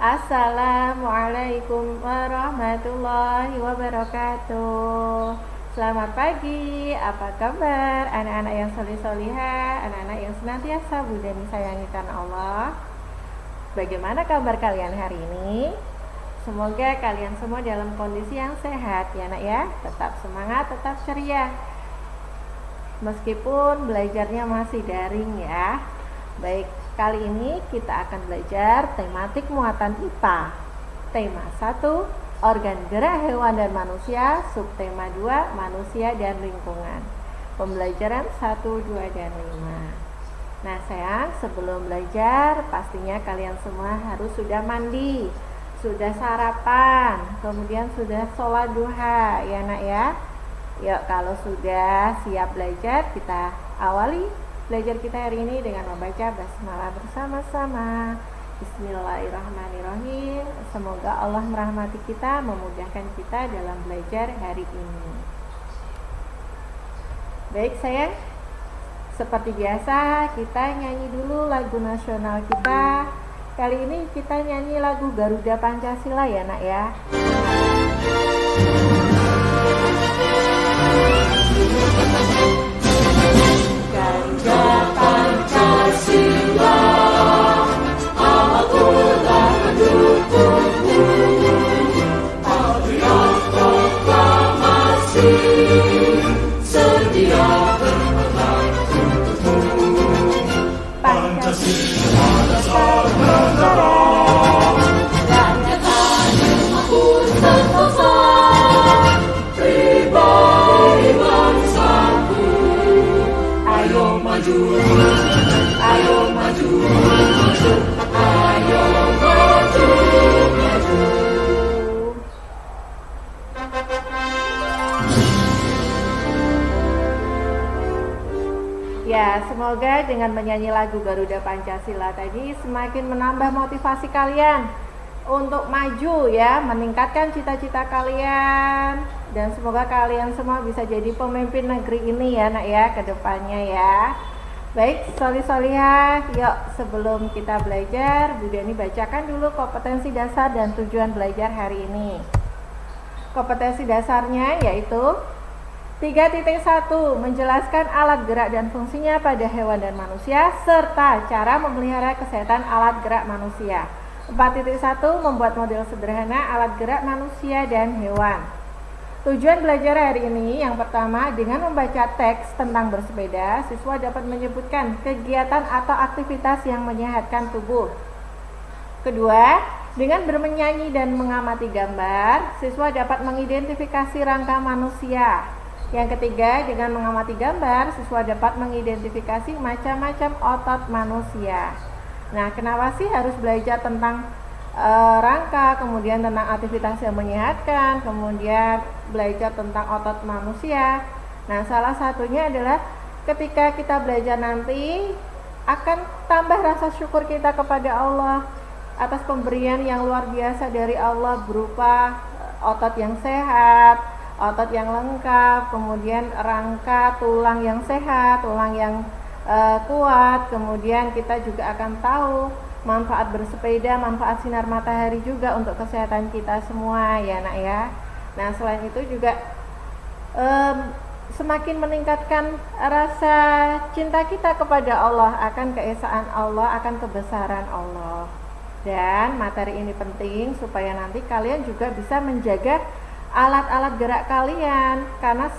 Assalamualaikum warahmatullahi wabarakatuh. Selamat pagi, apa kabar anak-anak yang solih-solihah, anak-anak yang senantiasa Bunda sayangi karena Allah. Bagaimana kabar kalian hari ini? Semoga kalian semua dalam kondisi yang sehat ya nak ya. Tetap semangat, tetap ceria. Meskipun belajarnya masih daring ya. Baik, kali ini kita akan belajar tematik muatan IPA. Tema 1, organ gerak hewan dan manusia. Subtema 2, manusia dan lingkungan. Pembelajaran 1, 2, dan 5. Nah sayang, sebelum belajar pastinya kalian semua harus sudah mandi, sudah sarapan, kemudian sudah sholat duha ya nak ya. Yuk, kalau sudah siap belajar, kita awali belajar kita hari ini dengan membaca basmalah bersama-sama. Bismillahirrahmanirrahim. Semoga Allah merahmati kita, memudahkan kita dalam belajar hari ini. Baik sayang, seperti biasa kita nyanyi dulu lagu nasional kita. Kali ini kita nyanyi lagu Garuda Pancasila ya nak ya. Garuda Pancasila, akulah pendukungmu, patriot proklamasi, setia berperang untukmu. Pancasila dasar negara, rakyat adil makmur sentosa, pribadi bangsaku. Ayo maju, ayo maju, maju, ayo maju, maju. Ya, semoga dengan menyanyi lagu Garuda Pancasila tadi semakin menambah motivasi kalian untuk maju ya, meningkatkan cita-cita kalian, dan semoga kalian semua bisa jadi pemimpin negeri ini ya nak ya ke depannya ya. Baik, solih-solihah, yuk sebelum kita belajar, Bu Dani bacakan dulu kompetensi dasar dan tujuan belajar hari ini. Kompetensi dasarnya yaitu 3.1, menjelaskan alat gerak dan fungsinya pada hewan dan manusia, serta cara memelihara kesehatan alat gerak manusia. 4.1, membuat model sederhana alat gerak manusia dan hewan. Tujuan belajar hari ini yang pertama, dengan membaca teks tentang bersepeda, siswa dapat menyebutkan kegiatan atau aktivitas yang menyehatkan tubuh. Kedua, dengan bernyanyi dan mengamati gambar, siswa dapat mengidentifikasi rangka manusia. Yang ketiga, dengan mengamati gambar, siswa dapat mengidentifikasi macam-macam otot manusia. Nah, kenapa sih harus belajar tentang rangka, kemudian tentang aktivitas yang menyehatkan, kemudian belajar tentang otot manusia? Nah, salah satunya adalah ketika kita belajar nanti akan tambah rasa syukur kita kepada Allah atas pemberian yang luar biasa dari Allah berupa otot yang sehat, otot yang lengkap, kemudian rangka, tulang yang sehat, tulang yang kuat. Kemudian kita juga akan tahu manfaat bersepeda, manfaat sinar matahari juga untuk kesehatan kita semua ya nak ya. Nah selain itu juga semakin meningkatkan rasa cinta kita kepada Allah, akan keesaan Allah, akan kebesaran Allah. Dan materi ini penting supaya nanti kalian juga bisa menjaga alat-alat gerak kalian, karena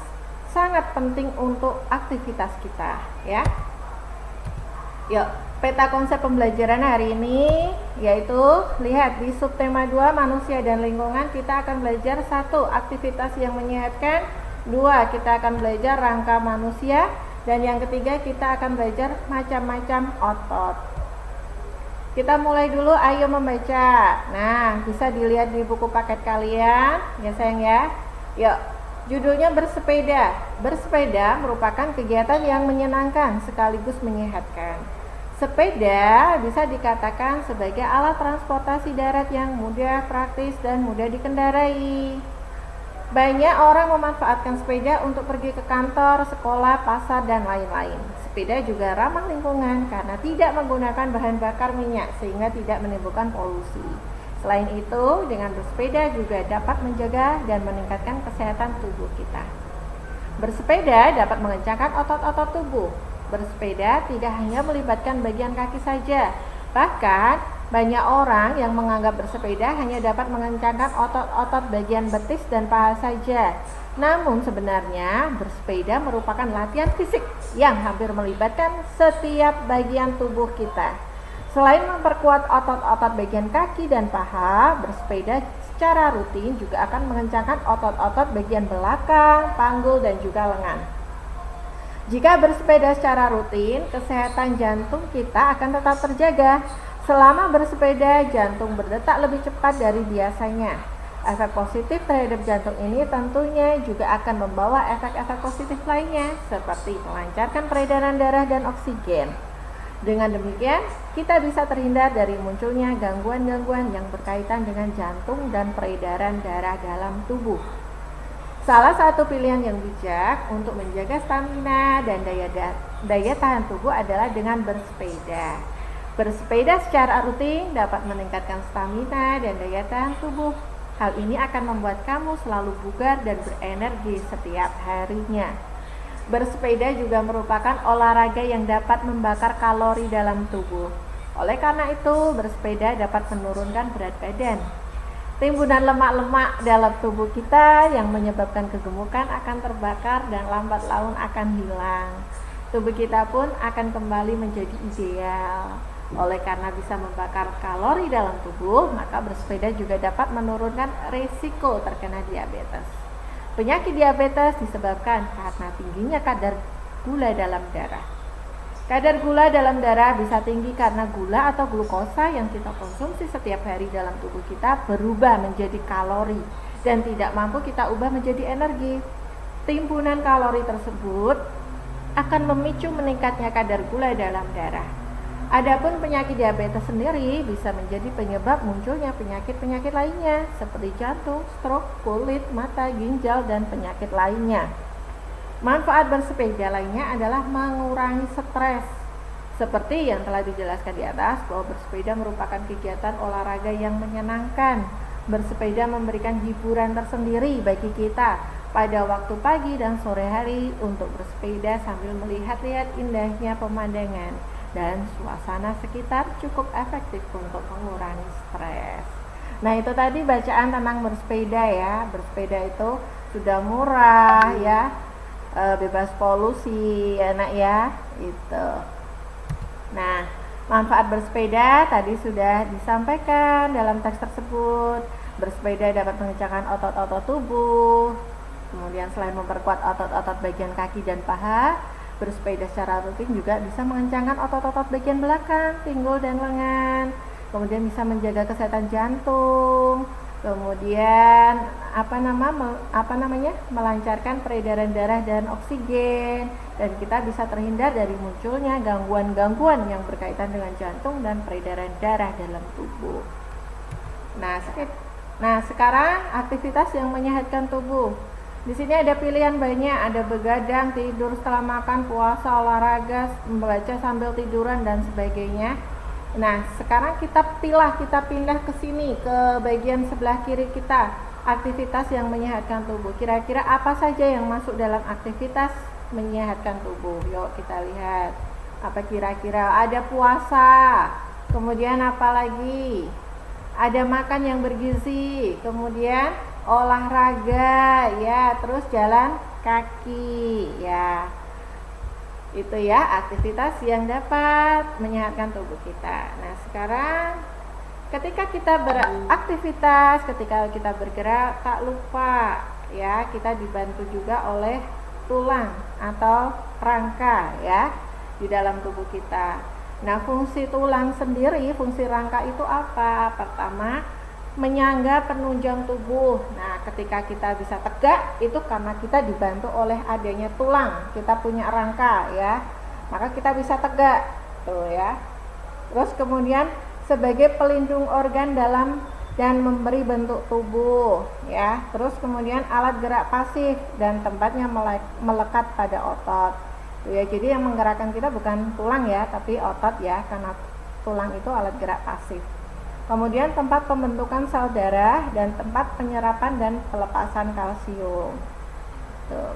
sangat penting untuk aktivitas kita ya. Yuk, peta konsep pembelajaran hari ini yaitu, lihat di subtema 2 manusia dan lingkungan, kita akan belajar 1, aktivitas yang menyehatkan, 2, kita akan belajar rangka manusia, dan yang ketiga kita akan belajar macam-macam otot. Kita mulai dulu, ayo membaca. Nah, bisa dilihat di buku paket kalian ya sayang ya. Yuk, judulnya bersepeda. Bersepeda merupakan kegiatan yang menyenangkan sekaligus menyehatkan. Sepeda bisa dikatakan sebagai alat transportasi darat yang mudah, praktis, dan mudah dikendarai. Banyak orang memanfaatkan sepeda untuk pergi ke kantor, sekolah, pasar, dan lain-lain. Sepeda juga ramah lingkungan karena tidak menggunakan bahan bakar minyak sehingga tidak menimbulkan polusi. Selain itu, dengan bersepeda juga dapat menjaga dan meningkatkan kesehatan tubuh kita. Bersepeda dapat mengencangkan otot-otot tubuh. Bersepeda tidak hanya melibatkan bagian kaki saja, bahkan banyak orang yang menganggap bersepeda hanya dapat mengencangkan otot-otot bagian betis dan paha saja. Namun sebenarnya bersepeda merupakan latihan fisik yang hampir melibatkan setiap bagian tubuh kita. Selain memperkuat otot-otot bagian kaki dan paha, bersepeda secara rutin juga akan mengencangkan otot-otot bagian belakang, panggul, dan juga lengan. Jika bersepeda secara rutin, kesehatan jantung kita akan tetap terjaga. Selama bersepeda, jantung berdetak lebih cepat dari biasanya. Efek positif terhadap jantung ini tentunya juga akan membawa efek-efek positif lainnya, seperti melancarkan peredaran darah dan oksigen. Dengan demikian, kita bisa terhindar dari munculnya gangguan-gangguan yang berkaitan dengan jantung dan peredaran darah dalam tubuh. Salah satu pilihan yang bijak untuk menjaga stamina dan daya tahan tubuh adalah dengan bersepeda. Bersepeda secara rutin dapat meningkatkan stamina dan daya tahan tubuh. Hal ini akan membuat kamu selalu bugar dan berenergi setiap harinya. Bersepeda juga merupakan olahraga yang dapat membakar kalori dalam tubuh. Oleh karena itu, bersepeda dapat menurunkan berat badan. Timbunan lemak-lemak dalam tubuh kita yang menyebabkan kegemukan akan terbakar dan lambat laun akan hilang. Tubuh kita pun akan kembali menjadi ideal. Oleh karena bisa membakar kalori dalam tubuh, maka bersepeda juga dapat menurunkan risiko terkena diabetes. Penyakit diabetes disebabkan karena tingginya kadar gula dalam darah. Kadar gula dalam darah bisa tinggi karena gula atau glukosa yang kita konsumsi setiap hari dalam tubuh kita berubah menjadi kalori dan tidak mampu kita ubah menjadi energi. Timbunan kalori tersebut akan memicu meningkatnya kadar gula dalam darah. Adapun penyakit diabetes sendiri bisa menjadi penyebab munculnya penyakit-penyakit lainnya seperti jantung, stroke, kulit, mata, ginjal, dan penyakit lainnya. Manfaat bersepeda lainnya adalah mengurangi stres. Seperti yang telah dijelaskan di atas bahwa bersepeda merupakan kegiatan olahraga yang menyenangkan. Bersepeda memberikan hiburan tersendiri bagi kita pada waktu pagi dan sore hari untuk bersepeda sambil melihat-lihat indahnya pemandangan. Dan suasana sekitar cukup efektif untuk mengurangi stres. Nah, itu tadi bacaan tentang bersepeda ya. Bersepeda itu sudah murah ya, bebas polusi, enak ya, itu. Nah, manfaat bersepeda tadi sudah disampaikan dalam teks tersebut. Bersepeda dapat mengencangkan otot-otot tubuh. Kemudian selain memperkuat otot-otot bagian kaki dan paha, bersepeda secara rutin juga bisa mengencangkan otot-otot bagian belakang, pinggul, dan lengan. Kemudian bisa menjaga kesehatan jantung. Kemudian melancarkan peredaran darah dan oksigen. Dan kita bisa terhindar dari munculnya gangguan-gangguan yang berkaitan dengan jantung dan peredaran darah dalam tubuh. Nah, sekarang aktivitas yang menyehatkan tubuh. Di sini ada pilihan banyak, ada begadang, tidur setelah makan, puasa, olahraga, membaca sambil tiduran, dan sebagainya. Nah, sekarang kita pindah ke sini, ke bagian sebelah kiri kita, aktivitas yang menyehatkan tubuh. Kira-kira apa saja yang masuk dalam aktivitas menyehatkan tubuh? Yuk kita lihat. Apa kira-kira? Ada puasa, kemudian apa lagi? Ada makan yang bergizi, kemudian olahraga ya, terus jalan kaki ya. Itu ya aktivitas yang dapat menyehatkan tubuh kita. Nah, sekarang ketika kita beraktivitas, ketika kita bergerak, tak lupa ya, kita dibantu juga oleh tulang atau rangka ya di dalam tubuh kita. Nah, fungsi tulang sendiri, fungsi rangka itu apa? Pertama, menyangga penunjang tubuh. Nah, ketika kita bisa tegak itu karena kita dibantu oleh adanya tulang. Kita punya rangka ya, maka kita bisa tegak tuh ya. Terus kemudian sebagai pelindung organ dalam dan memberi bentuk tubuh ya. Terus kemudian alat gerak pasif dan tempatnya melekat pada otot tuh ya. Jadi yang menggerakkan kita bukan tulang ya, tapi otot ya, karena tulang itu alat gerak pasif. Kemudian tempat pembentukan sel darah dan tempat penyerapan dan pelepasan kalsium. Tuh.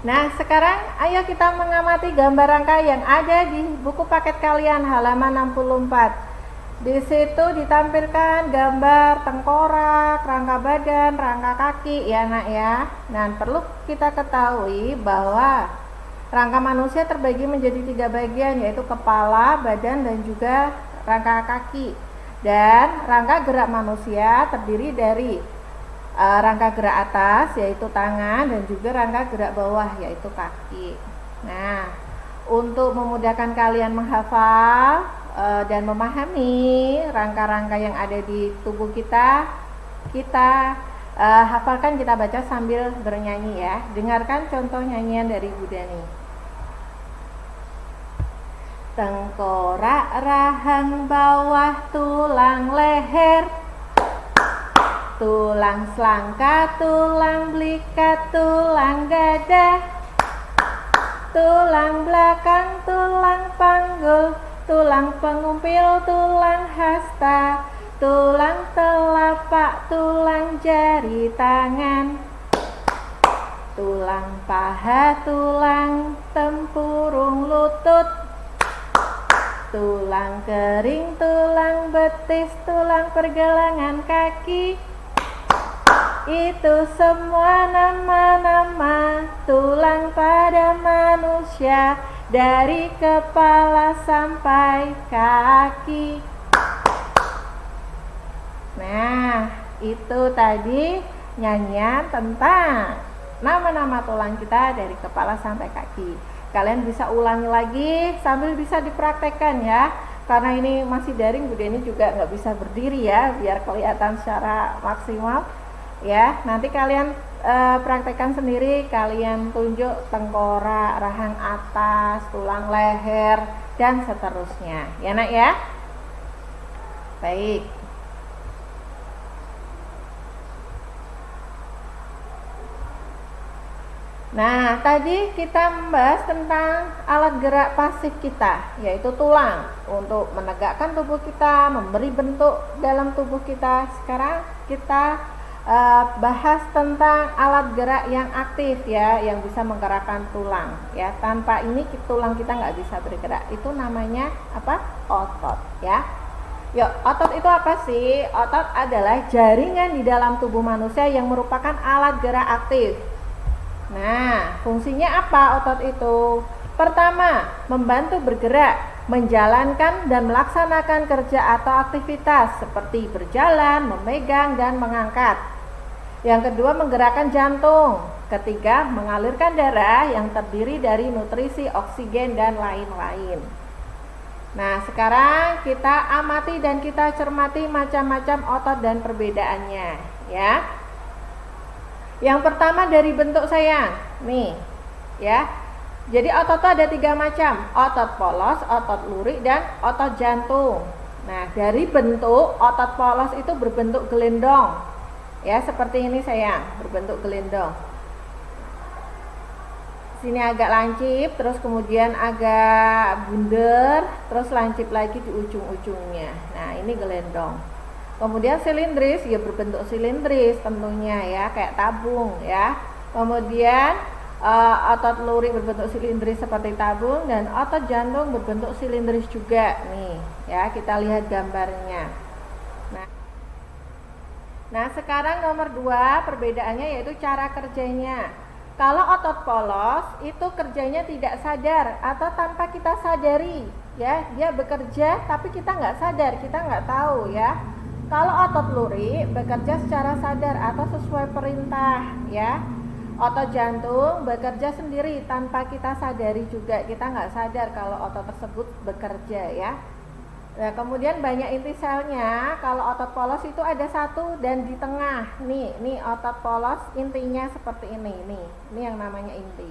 Nah, sekarang ayo kita mengamati gambar rangka yang ada di buku paket kalian halaman 64. Di situ ditampilkan gambar tengkorak, rangka badan, rangka kaki ya nak ya. Nah, perlu kita ketahui bahwa rangka manusia terbagi menjadi 3 bagian, yaitu kepala, badan, dan juga rangka kaki. Dan rangka gerak manusia terdiri dari rangka gerak atas yaitu tangan dan juga rangka gerak bawah yaitu kaki. Nah, untuk memudahkan kalian menghafal dan memahami rangka-rangka yang ada di tubuh kita hafalkan, kita baca sambil bernyanyi ya. Dengarkan contoh nyanyian dari Bu Dani. Tengkorak, rahang bawah, tulang leher, tulang selangka, tulang belikat, tulang dada, tulang belakang, tulang panggul, tulang pengumpil, tulang hasta, tulang telapak, tulang jari tangan, tulang paha, tulang tempurung lutut, tulang kering, tulang betis, tulang pergelangan kaki. Itu semua nama-nama tulang pada manusia, dari kepala sampai kaki. Nah, itu tadi nyanyian tentang nama-nama tulang kita dari kepala sampai kaki. Kalian bisa ulangi lagi sambil bisa dipraktekkan ya. Karena ini masih daring, Bu Deni juga nggak bisa berdiri ya, biar kelihatan secara maksimal. Ya, nanti kalian praktekkan sendiri, kalian tunjuk tengkorak, rahang atas, tulang leher, dan seterusnya. Ya nak ya? Baik. Nah, tadi kita membahas tentang alat gerak pasif kita, yaitu tulang, untuk menegakkan tubuh kita, memberi bentuk dalam tubuh kita. Sekarang kita bahas tentang alat gerak yang aktif ya, yang bisa menggerakkan tulang ya. Tanpa ini tulang kita nggak bisa bergerak. Itu namanya apa? Otot ya. Yuk, otot itu apa sih? Otot adalah jaringan di dalam tubuh manusia yang merupakan alat gerak aktif. Nah, fungsinya apa otot itu? Pertama, membantu bergerak, menjalankan dan melaksanakan kerja atau aktivitas seperti berjalan, memegang, dan mengangkat. Yang kedua, menggerakkan jantung. Ketiga, mengalirkan darah yang terdiri dari nutrisi, oksigen, dan lain-lain. Nah, sekarang kita amati dan kita cermati macam-macam otot dan perbedaannya ya. Yang pertama dari bentuk sayang nih ya. Jadi otot itu ada 3 macam, otot polos, otot lurik, dan otot jantung. Nah, dari bentuk, otot polos itu berbentuk gelendong ya, seperti ini sayang, berbentuk gelendong. Sini agak lancip, terus kemudian agak bundar, terus lancip lagi di ujung-ujungnya. Nah, ini gelendong. Kemudian silindris, ya berbentuk silindris tentunya ya, kayak tabung ya. Kemudian otot lurik berbentuk silindris seperti tabung, dan otot jantung berbentuk silindris juga nih ya. Kita lihat gambarnya. Nah, sekarang nomor 2 perbedaannya yaitu cara kerjanya. Kalau otot polos itu kerjanya tidak sadar atau tanpa kita sadari ya, dia bekerja tapi kita nggak sadar, kita nggak tahu ya. Kalau otot lurik bekerja secara sadar atau sesuai perintah ya. Otot jantung bekerja sendiri tanpa kita sadari juga, kita nggak sadar kalau otot tersebut bekerja ya. Nah, kemudian banyak inti selnya. Kalau otot polos itu ada 1 dan di tengah. Nih otot polos intinya seperti ini nih. Ini yang namanya inti.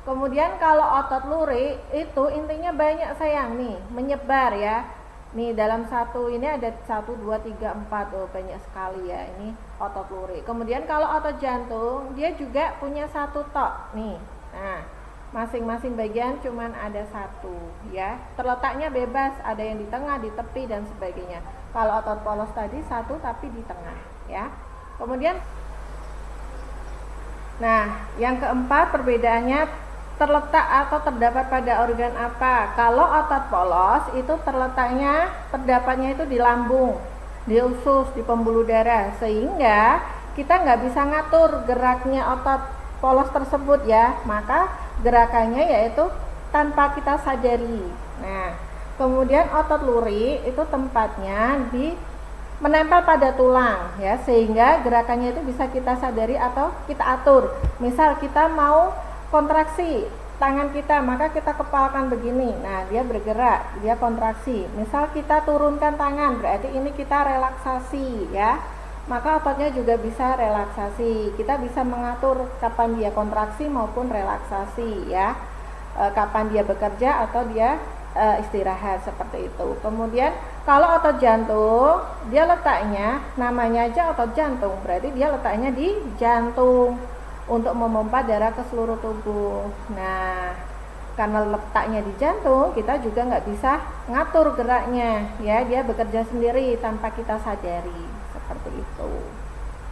Kemudian kalau otot lurik itu intinya banyak sayang nih, menyebar ya. Nih dalam satu ini ada 1 2 3 4. Oh, banyak sekali ya ini otot lurik. Kemudian kalau otot jantung dia juga punya 1 tok nih. Nah, masing-masing bagian cuman ada satu ya. Terletaknya bebas, ada yang di tengah, di tepi dan sebagainya. Kalau otot polos tadi satu tapi di tengah ya. Kemudian nah, yang keempat perbedaannya terletak atau terdapat pada organ apa. Kalau otot polos itu terdapatnya itu di lambung, di usus, di pembuluh darah, sehingga kita nggak bisa ngatur geraknya otot polos tersebut ya. Maka gerakannya yaitu tanpa kita sadari. Nah, kemudian otot luri itu tempatnya menempel pada tulang ya, sehingga gerakannya itu bisa kita sadari atau kita atur. Misal kita mau kontraksi tangan kita, maka kita kepalkan begini. Nah, dia bergerak, dia kontraksi. Misal kita turunkan tangan, berarti ini kita relaksasi ya. Maka ototnya juga bisa relaksasi. Kita bisa mengatur kapan dia kontraksi maupun relaksasi ya. Kapan dia bekerja atau dia istirahat, seperti itu. Kemudian kalau otot jantung, dia letaknya namanya aja otot jantung, berarti dia letaknya di jantung untuk memompa darah ke seluruh tubuh. Nah, karena letaknya di jantung, kita juga nggak bisa ngatur geraknya ya, dia bekerja sendiri tanpa kita sadari, seperti itu.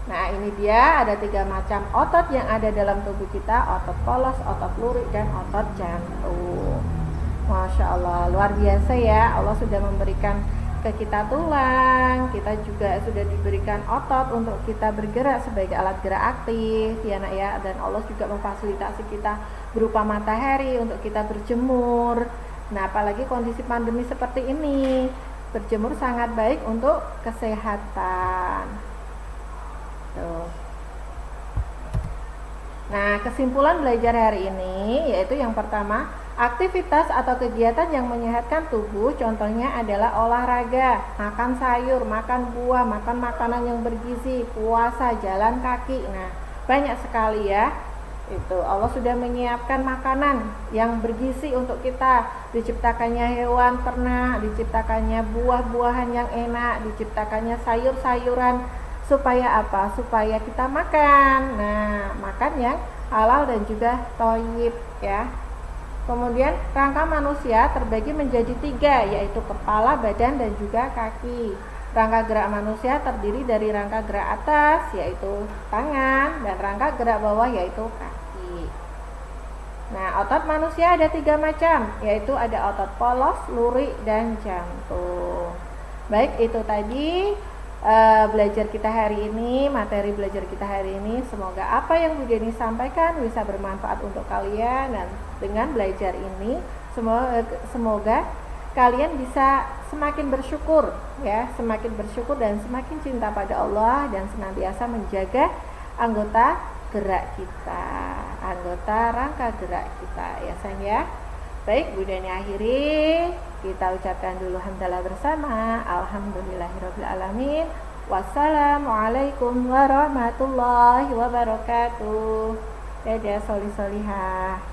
Nah, ini dia ada 3 macam otot yang ada dalam tubuh kita: otot polos, otot lurik, dan otot jantung. Masya Allah, luar biasa ya. Allah sudah memberikan ke kita tulang, kita juga sudah diberikan otot untuk kita bergerak sebagai alat gerak aktif ya nak ya. Dan Allah juga memfasilitasi kita berupa matahari untuk kita berjemur. Nah, apalagi kondisi pandemi seperti ini, berjemur sangat baik untuk kesehatan. Tuh. Nah, kesimpulan belajar hari ini yaitu yang pertama, aktivitas atau kegiatan yang menyehatkan tubuh contohnya adalah olahraga, makan sayur, makan buah, makan makanan yang bergizi, puasa, jalan kaki. Nah, banyak sekali ya. Itu Allah sudah menyiapkan makanan yang bergizi untuk kita. Diciptakannya hewan ternak, diciptakannya buah-buahan yang enak, diciptakannya sayur-sayuran. Supaya apa? Supaya kita makan. Nah, makan yang halal dan juga thayyib ya. Kemudian rangka manusia terbagi menjadi 3, yaitu kepala, badan, dan juga kaki. Rangka gerak manusia terdiri dari rangka gerak atas, yaitu tangan, dan rangka gerak bawah, yaitu kaki. Nah, otot manusia ada 3 macam, yaitu ada otot polos, lurik, dan jantung. Baik, itu tadi belajar kita hari ini, materi belajar kita hari ini. Semoga apa yang Bu Deni sampaikan bisa bermanfaat untuk kalian, dan dengan belajar ini semoga kalian bisa semakin bersyukur ya, semakin bersyukur dan semakin cinta pada Allah, dan senantiasa menjaga anggota gerak kita, anggota rangka gerak kita ya sayang ya. Baik, Bu Deni akhiri, kita ucapkan dulu hamdalah bersama. Alhamdulillahirabbil alamin. Wassalamualaikum warahmatullahi wabarakatuh. Dadah solih solihah.